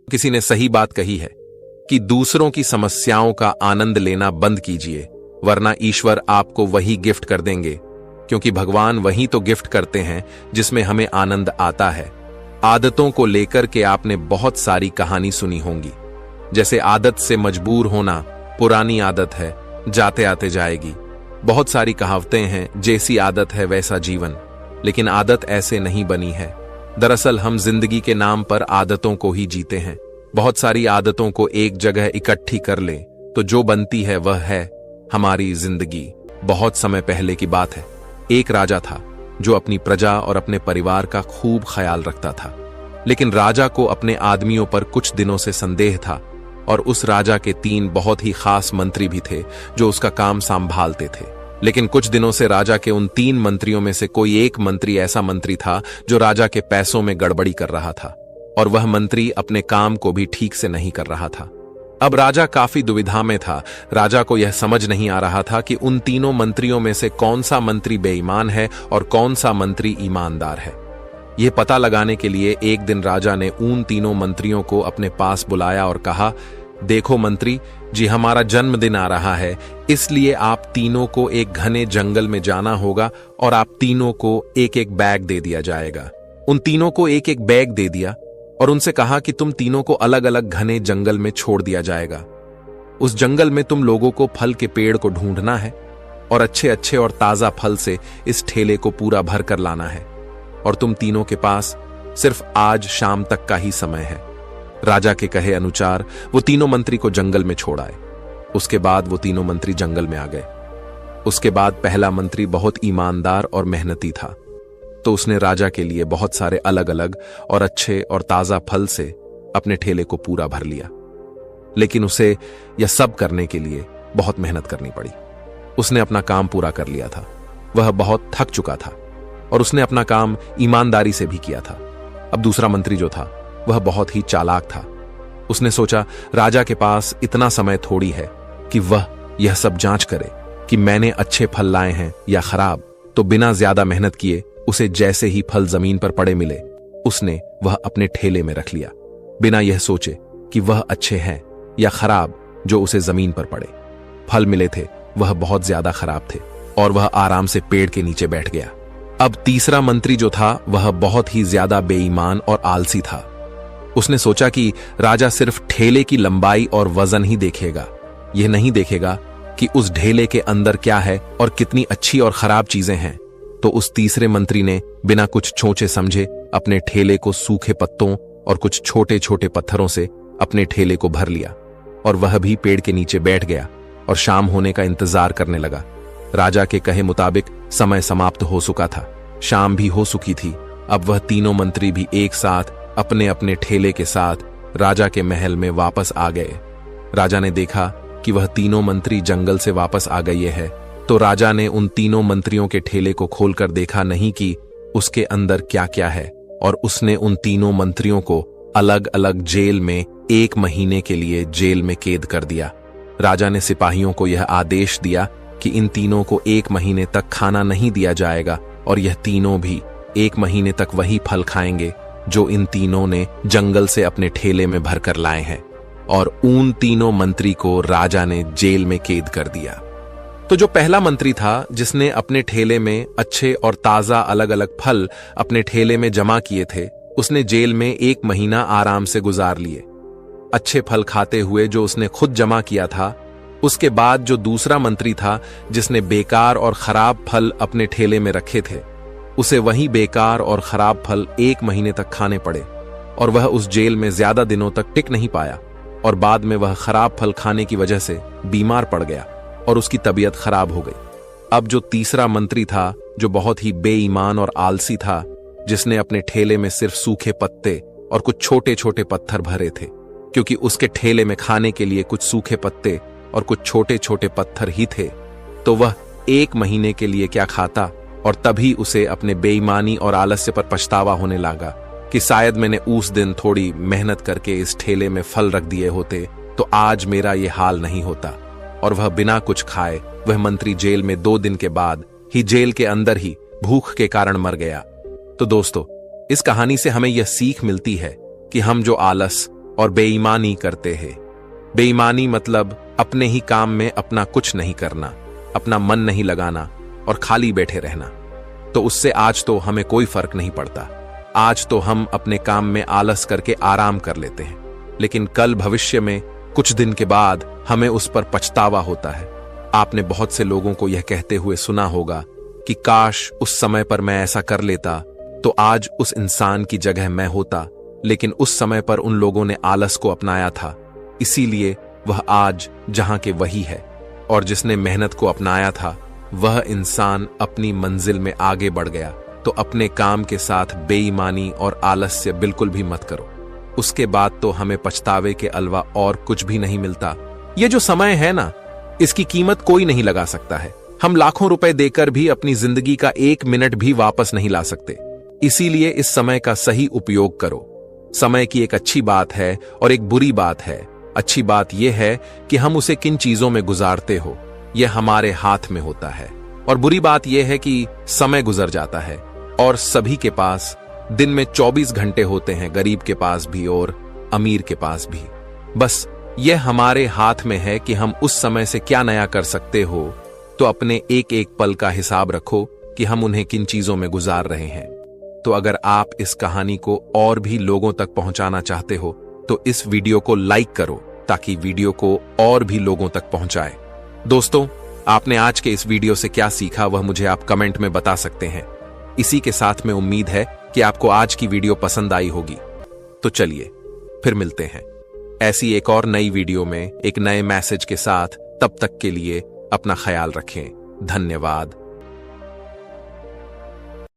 किसी ने सही बात कही है कि दूसरों की समस्याओं का आनंद लेना बंद कीजिए, वरना ईश्वर आपको वही गिफ्ट कर देंगे, क्योंकि भगवान वही तो गिफ्ट करते हैं जिसमें हमें आनंद आता है। आदतों को लेकर के आपने बहुत सारी कहानी सुनी होंगी, जैसे आदत से मजबूर होना पुरानी आदत है, जाते आते जाएगी। बहुत सारी कहावतें हैं, जैसी आदत है वैसा जीवन, लेकिन आदत ऐसे नहीं बनी है। दरअसल हम जिंदगी के नाम पर आदतों को ही जीते हैं। बहुत सारी आदतों को एक जगह इकट्ठी कर ले तो जो बनती है वह है हमारी जिंदगी। बहुत समय पहले की बात है, एक राजा था जो अपनी प्रजा और अपने परिवार का खूब ख्याल रखता था। लेकिन राजा को अपने आदमियों पर कुछ दिनों से संदेह था और उस राजा के 3 बहुत ही खास मंत्री भी थे जो उसका काम संभालते थे। लेकिन कुछ दिनों से राजा के उन 3 मंत्रियों में से कोई एक मंत्री ऐसा मंत्री था जो राजा के पैसों में गड़बड़ी कर रहा था, और वह मंत्री अपने काम को भी ठीक से नहीं कर रहा था। अब राजा काफी दुविधा में था। राजा को यह समझ नहीं आ रहा था कि उन 3 मंत्रियों में से कौन सा मंत्री बेईमान है और कौन सा मंत्री ईमानदार है। यह पता लगाने के लिए एक दिन राजा ने उन 3 मंत्रियों को अपने पास बुलाया और कहा, देखो मंत्री जी, हमारा जन्मदिन आ रहा है, इसलिए आप तीनों को एक घने जंगल में जाना होगा और आप तीनों को एक एक बैग दे दिया जाएगा। उन तीनों को एक एक बैग दे दिया और उनसे कहा कि तुम तीनों को अलग अलग घने जंगल में छोड़ दिया जाएगा। उस जंगल में तुम लोगों को फल के पेड़ को ढूंढना है और अच्छे अच्छे और ताजा फल से इस ठेले को पूरा भर कर लाना है, और तुम तीनों के पास सिर्फ आज शाम तक का ही समय है। राजा के कहे अनुसार वो 3 मंत्री को जंगल में छोड़ आए। उसके बाद वो 3 मंत्री जंगल में आ गए। उसके बाद पहला मंत्री बहुत ईमानदार और मेहनती था, तो उसने राजा के लिए बहुत सारे अलग अलग और अच्छे और ताजा फल से अपने ठेले को पूरा भर लिया। लेकिन उसे यह सब करने के लिए बहुत मेहनत करनी पड़ी। उसने अपना काम पूरा कर लिया था, वह बहुत थक चुका था और उसने अपना काम ईमानदारी से भी किया था। अब दूसरा मंत्री जो था वह बहुत ही चालाक था। उसने सोचा, राजा के पास इतना समय थोड़ी है कि वह यह सब जांच करे कि मैंने अच्छे फल लाए हैं या खराब, तो बिना ज्यादा मेहनत किए उसे जैसे ही फल जमीन पर पड़े मिले, उसने वह अपने ठेले में रख लिया, बिना यह सोचे कि वह अच्छे हैं या खराब जो उसे जमीन पर पड़े। फल मिले थे वह बहुत ज्यादा खराब थे और वह आराम से पेड़ के नीचे बैठ गया। अब तीसरा मंत्री जो था वह बहुत ही ज्यादा बेईमान और आलसी था। उसने सोचा कि राजा सिर्फ ठेले की लंबाई और वजन ही देखेगा, यह नहीं देखेगा कि उस ढेले के अंदर क्या है और कितनी अच्छी और खराब चीजें हैं। तो उस तीसरे मंत्री ने बिना कुछ सोचे समझे अपने ठेले को सूखे पत्तों और कुछ छोटे छोटे पत्थरों से अपने ठेले को भर लिया और वह भी पेड़ के नीचे बैठ गया और शाम होने का इंतजार करने लगा। राजा के कहे मुताबिक समय समाप्त हो चुका था, शाम भी हो चुकी थी। अब वह 3 मंत्री भी एक साथ अपने अपने ठेले के साथ राजा के महल में वापस आ गए। राजा ने देखा कि वह 3 मंत्री जंगल से वापस आ गए हैं, तो राजा ने उन 3 मंत्रियों के ठेले को खोलकर देखा नहीं कि उसके अंदर क्या क्या है, और उसने उन 3 मंत्रियों को अलग अलग जेल में 1 महीने के लिए जेल में कैद कर दिया। राजा ने सिपाहियों को यह आदेश दिया कि इन तीनों को 1 महीने तक खाना नहीं दिया जाएगा और यह तीनों भी 1 महीने तक वही फल खाएंगे जो इन तीनों ने जंगल से अपने ठेले में भरकर लाए हैं। और उन 3 मंत्री को राजा ने जेल में कैद कर दिया। तो जो पहला मंत्री था जिसने अपने ठेले में अच्छे और ताजा अलग अलग फल अपने ठेले में जमा किए थे, उसने जेल में 1 महीना आराम से गुजार लिए, अच्छे फल खाते हुए जो उसने खुद जमा किया था। उसके बाद जो दूसरा मंत्री था जिसने बेकार और खराब फल अपने ठेले में रखे थे, उसे वही बेकार और खराब फल 1 महीने तक खाने पड़े और वह उस जेल में ज्यादा दिनों तक टिक नहीं पाया और बाद में वह खराब फल खाने की वजह से बीमार पड़ गया और उसकी तबीयत खराब हो गई। अब जो तीसरा मंत्री था जो बहुत ही बेईमान और आलसी था, जिसने अपने ठेले में सिर्फ सूखे पत्ते और कुछ छोटे छोटे पत्थर भरे थे, क्योंकि उसके ठेले में खाने के लिए कुछ सूखे पत्ते और कुछ छोटे छोटे पत्थर ही थे, तो वह 1 महीने के लिए क्या खाता। और तभी उसे अपने बेईमानी और आलस्य पर पछतावा होने लगा कि शायद मैंने उस दिन थोड़ी मेहनत करके इस ठेले में फल रख दिए होते तो आज मेरा ये हाल नहीं होता। और वह बिना कुछ खाए वह मंत्री जेल में 2 दिन के बाद ही जेल के अंदर ही भूख के कारण मर गया। तो दोस्तों, इस कहानी से हमें यह सीख मिलती है कि हम जो आलस और बेईमानी करते हैं। बेईमानी मतलब अपने ही काम में अपना कुछ नहीं करना, अपना मन नहीं लगाना और खाली बैठे रहना। तो उससे आज तो हमें कोई फर्क नहीं पड़ता। आज तो हम अपने काम में आलस करके आराम कर लेते हैं, लेकिन कल भविष्य में कुछ दिन के बाद हमें उस पर पछतावा होता है। आपने बहुत से लोगों को यह कहते हुए सुना होगा कि काश उस समय पर मैं ऐसा कर लेता तो आज उस इंसान की जगह मैं होता, लेकिन उस समय पर उन लोगों ने आलस को अपनाया था, इसीलिए वह आज जहां के वही है। और जिसने मेहनत को अपनाया था वह इंसान अपनी मंजिल में आगे बढ़ गया। तो अपने काम के साथ बेईमानी और आलस्य बिल्कुल भी मत करो। उसके बाद तो हमें पछतावे के अलावा और कुछ भी नहीं मिलता। ये जो समय है ना, इसकी कीमत कोई नहीं लगा सकता है। हम लाखों रुपए देकर भी अपनी जिंदगी का 1 मिनट भी वापस नहीं ला सकते। इसीलिए इस समय का सही उपयोग करो। समय की एक अच्छी बात है और एक बुरी बात है। अच्छी बात यह है कि हम उसे किन चीजों में गुजारते हो, यह हमारे हाथ में होता है। और बुरी बात यह है कि समय गुजर जाता है और सभी के पास दिन में 24 घंटे होते हैं, गरीब के पास भी और अमीर के पास भी। बस यह हमारे हाथ में है कि हम उस समय से क्या नया कर सकते हो। तो अपने एक एक पल का हिसाब रखो कि हम उन्हें किन चीजों में गुजार रहे हैं। तो अगर आप इस कहानी को और भी लोगों तक पहुंचाना चाहते हो तो इस वीडियो को लाइक करो ताकि वीडियो को और भी लोगों तक पहुंचाए। दोस्तों, आपने आज के इस वीडियो से क्या सीखा वह मुझे आप कमेंट में बता सकते हैं। इसी के साथ में उम्मीद है कि आपको आज की वीडियो पसंद आई होगी। तो चलिए फिर मिलते हैं ऐसी एक और नई वीडियो में एक नए मैसेज के साथ। तब तक के लिए अपना ख्याल रखें। धन्यवाद।